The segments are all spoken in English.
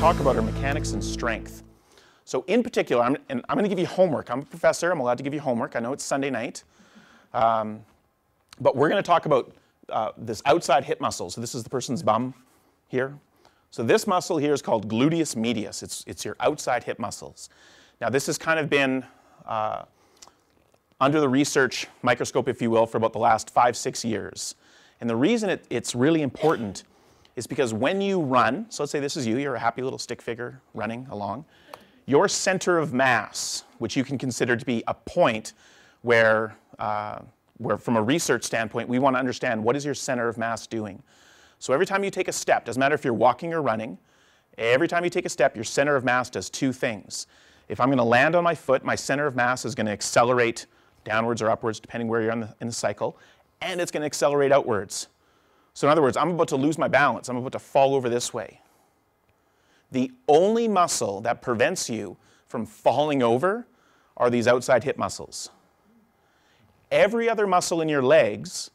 talk about are mechanics and strength. So in particular, I'm going to give you homework. I'm a professor. I'm allowed to give you homework. I know it's Sunday night. But we're going to talk about this outside hip muscle. So this is the person's bum here. So this muscle here is called gluteus medius. It's your outside hip muscles. Now this has kind of been under the research microscope, if you will, for about the last 5-6 years. And the reason it's really important is because when you run, so let's say this is you, you're a happy little stick figure running along, your center of mass, which you can consider to be a point where from a research standpoint, we want to understand what is your center of mass doing. So every time you take a step, doesn't matter if you're walking or running, every time you take a step, your center of mass does two things. If I'm going to land on my foot, my center of mass is going to accelerate downwards or upwards, depending where you're in the cycle, and it's going to accelerate outwards. So in other words, I'm about to lose my balance. I'm about to fall over this way. The only muscle that prevents you from falling over are these outside hip muscles. Every other muscle in your legs,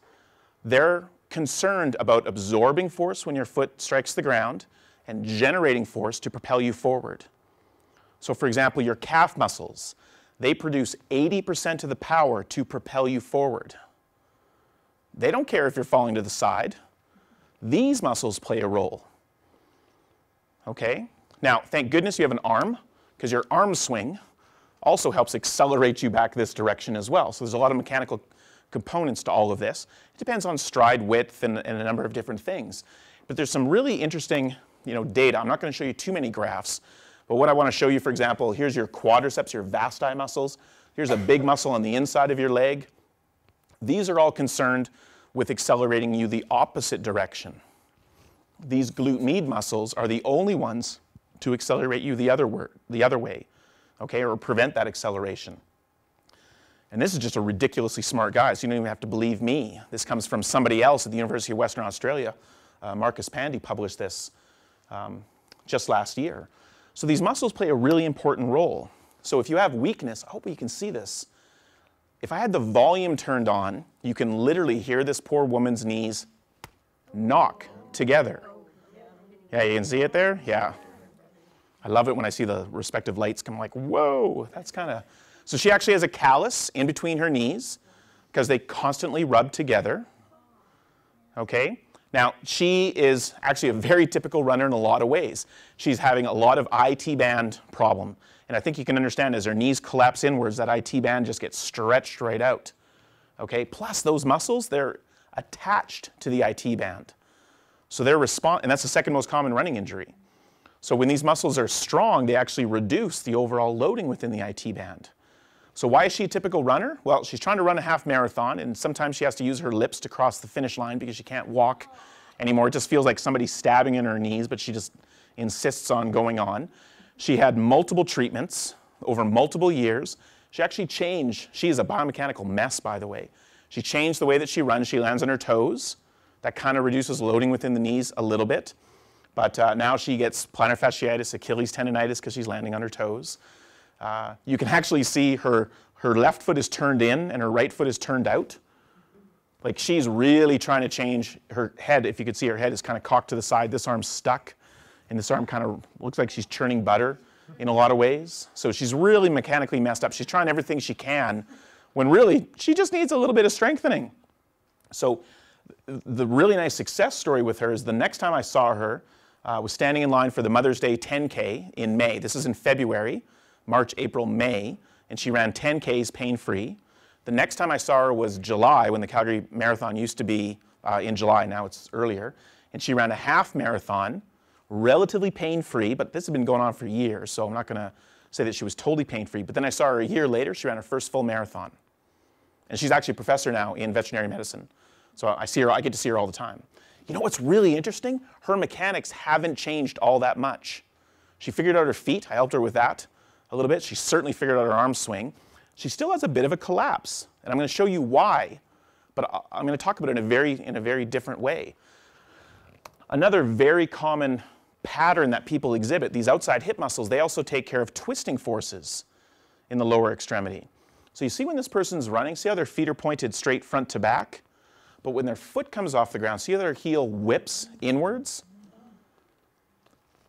they're concerned about absorbing force when your foot strikes the ground and generating force to propel you forward. So for example, your calf muscles, they produce 80% of the power to propel you forward. They don't care if you're falling to the side. These muscles play a role. Okay? Now, thank goodness you have an arm, because your arm swing also helps accelerate you back this direction as well. So there's a lot of mechanical components to all of this. It depends on stride width and a number of different things. But there's some really interesting, data. I'm not going to show you too many graphs, but what I want to show you, for example, here's your quadriceps, your vasti muscles. Here's a big muscle on the inside of your leg. These are all concerned with accelerating you the opposite direction. These glute med muscles are the only ones to accelerate you the other way, okay, or prevent that acceleration. And this is just a ridiculously smart guy, so you don't even have to believe me. This comes from somebody else at the University of Western Australia. Marcus Pandy published this just last year. So these muscles play a really important role. So if you have weakness, I hope you can see this. If I had the volume turned on, you can literally hear this poor woman's knees knock together. Yeah, you can see it there? Yeah. I love it when I see the respective lights come like, whoa, that's kind of... So she actually has a callus in between her knees because they constantly rub together. Okay? Now, she is actually a very typical runner in a lot of ways. She's having a lot of IT band problem. And I think you can understand as her knees collapse inwards, that IT band just gets stretched right out. Okay? Plus those muscles, they're attached to the IT band. So they're and that's the second most common running injury. So when these muscles are strong, they actually reduce the overall loading within the IT band. So why is she a typical runner? Well, she's trying to run a half marathon, and sometimes she has to use her lips to cross the finish line because she can't walk anymore. It just feels like somebody's stabbing in her knees, but she just insists on going on. She had multiple treatments over multiple years. She actually changed. She is a biomechanical mess, by the way. She changed the way that she runs. She lands on her toes. That kind of reduces loading within the knees a little bit. But now she gets plantar fasciitis, Achilles tendonitis because she's landing on her toes. You can actually see her left foot is turned in and her right foot is turned out. Like she's really trying to change her head. If you could see, her head is kind of cocked to the side. This arm's stuck. And this arm kind of looks like she's churning butter in a lot of ways. So she's really mechanically messed up. She's trying everything she can when really she just needs a little bit of strengthening. So the really nice success story with her is the next time I saw her was standing in line for the Mother's Day 10K in May. This is in February, March, April, May, and she ran 10Ks pain-free. The next time I saw her was July, when the Calgary Marathon used to be in July. Now it's earlier. And she ran a half marathon, relatively pain-free, but this has been going on for years, so I'm not going to say that she was totally pain-free. But then I saw her a year later. She ran her first full marathon. And she's actually a professor now in veterinary medicine. So I get to see her all the time. You know what's really interesting? Her mechanics haven't changed all that much. She figured out her feet. I helped her with that a little bit. She certainly figured out her arm swing. She still has a bit of a collapse, and I'm going to show you why, but I'm going to talk about it in a very different way. Another very common pattern that people exhibit, these outside hip muscles, they also take care of twisting forces in the lower extremity. So you see when this person's running, see how their feet are pointed straight front to back? But when their foot comes off the ground, see how their heel whips inwards?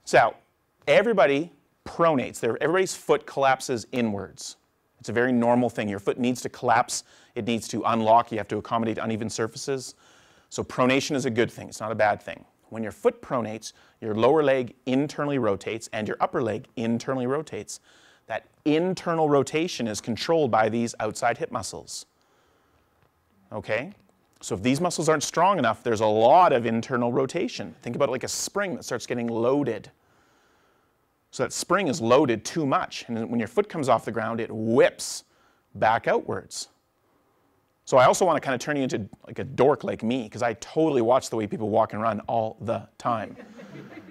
So everybody pronates. Everybody's foot collapses inwards. It's a very normal thing. Your foot needs to collapse. It needs to unlock. You have to accommodate uneven surfaces. So pronation is a good thing. It's not a bad thing. When your foot pronates, your lower leg internally rotates and your upper leg internally rotates. That internal rotation is controlled by these outside hip muscles. Okay? So if these muscles aren't strong enough, there's a lot of internal rotation. Think about it like a spring that starts getting loaded. So that spring is loaded too much, and when your foot comes off the ground, it whips back outwards. So I also want to kind of turn you into like a dork like me, because I totally watch the way people walk and run all the time.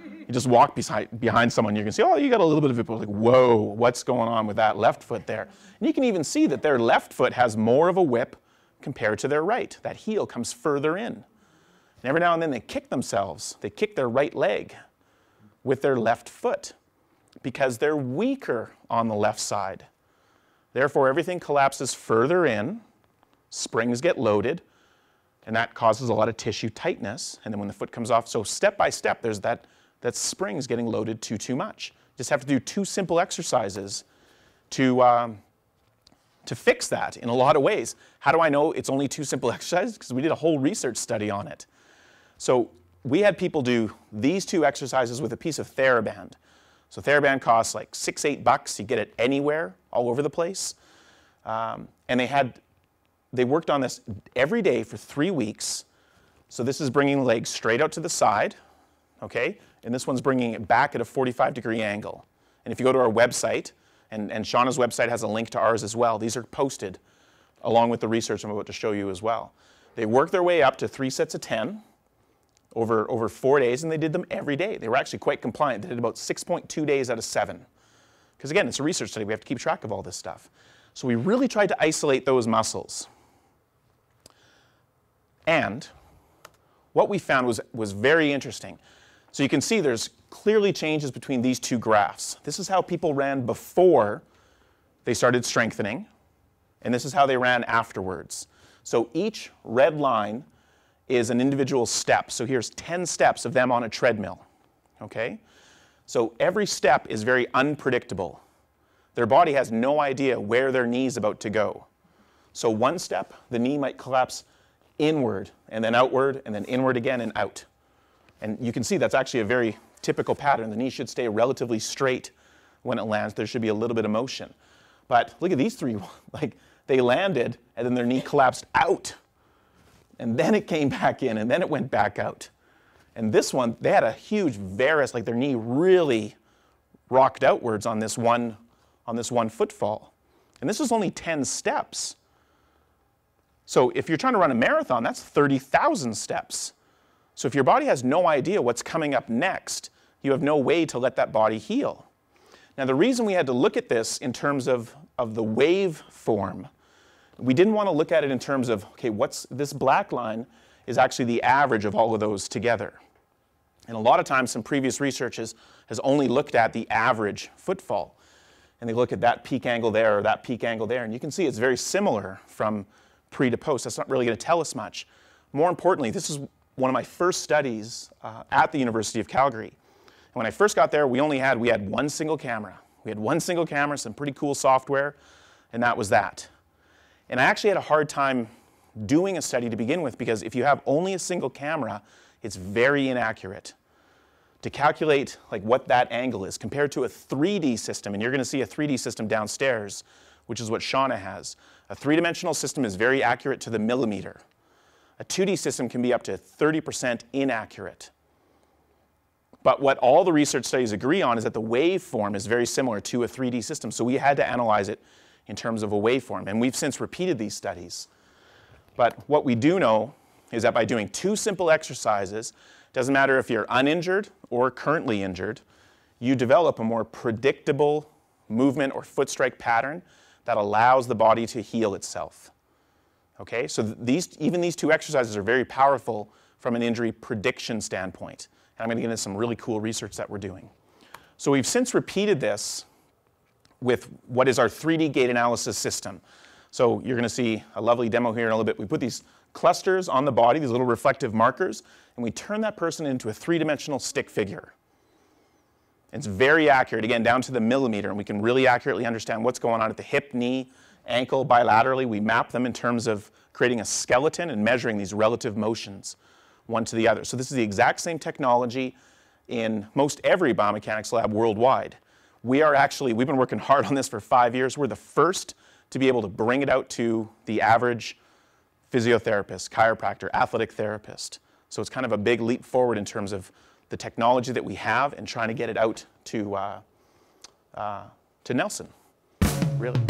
You just walk behind someone, you can see, oh, you got a little bit of it, but like, whoa, what's going on with that left foot there? And you can even see that their left foot has more of a whip compared to their right. That heel comes further in. And every now and then they kick themselves. They kick their right leg with their left foot, because they're weaker on the left side. Therefore, everything collapses further in, springs get loaded, and that causes a lot of tissue tightness. And then when the foot comes off, so step by step, there's that spring's getting loaded too much. You just have to do 2 simple exercises to fix that in a lot of ways. How do I know it's only 2 simple exercises? Because we did a whole research study on it. So we had people do these 2 exercises with a piece of TheraBand. So TheraBand costs like $6, $8. You get it anywhere, all over the place. And they worked on this every day for 3 weeks. So this is bringing the legs straight out to the side, okay? And this one's bringing it back at a 45-degree angle. And if you go to our website, and Shauna's website has a link to ours as well, these are posted along with the research I'm about to show you as well. They worked their way up to 3 sets of 10. Over 4 days, and they did them every day. They were actually quite compliant. They did about 6.2 days out of 7. Because again, it's a research study. We have to keep track of all this stuff. So we really tried to isolate those muscles. And what we found was very interesting. So you can see there's clearly changes between these 2 graphs. This is how people ran before they started strengthening, and this is how they ran afterwards. So each red line is an individual step. So here's 10 steps of them on a treadmill, okay? So every step is very unpredictable. Their body has no idea where their knee's about to go. So one step, the knee might collapse inward, and then outward, and then inward again and out. And you can see that's actually a very typical pattern. The knee should stay relatively straight when it lands. There should be a little bit of motion. But look at these 3, like they landed, and then their knee collapsed out. And then it came back in, and then it went back out. And this one, they had a huge varus, like their knee really rocked outwards on this one footfall. And this is only 10 steps. So if you're trying to run a marathon, that's 30,000 steps. So if your body has no idea what's coming up next, you have no way to let that body heal. Now the reason we had to look at this in terms of the wave form, we didn't want to look at it in terms of, okay, what's this black line is actually the average of all of those together. And a lot of times some previous research has only looked at the average footfall. And they look at that peak angle there or that peak angle there. And you can see it's very similar from pre to post. That's not really going to tell us much. More importantly, this is one of my first studies at the University of Calgary. And when I first got there, we had 1 single camera. We had 1 single camera, some pretty cool software, and that was that. And I actually had a hard time doing a study to begin with, because if you have only a single camera, it's very inaccurate. To calculate like what that angle is compared to a 3D system, and you're going to see a 3D system downstairs, which is what Shauna has. A 3-dimensional system is very accurate to the millimeter. A 2D system can be up to 30% inaccurate. But what all the research studies agree on is that the waveform is very similar to a 3D system, so we had to analyze it in terms of a waveform, and we've since repeated these studies. But what we do know is that by doing 2 simple exercises, doesn't matter if you're uninjured or currently injured, you develop a more predictable movement or foot strike pattern that allows the body to heal itself. Okay, so even these 2 exercises are very powerful from an injury prediction standpoint. And I'm going to get into some really cool research that we're doing. So we've since repeated this with what is our 3D gait analysis system. So you're going to see a lovely demo here in a little bit. We put these clusters on the body, these little reflective markers, and we turn that person into a 3-dimensional stick figure. It's very accurate, again, down to the millimeter, and we can really accurately understand what's going on at the hip, knee, ankle, bilaterally. We map them in terms of creating a skeleton and measuring these relative motions one to the other. So this is the exact same technology in most every biomechanics lab worldwide. We've been working hard on this for 5 years. We're the first to be able to bring it out to the average physiotherapist, chiropractor, athletic therapist. So it's kind of a big leap forward in terms of the technology that we have and trying to get it out to Nelson, really.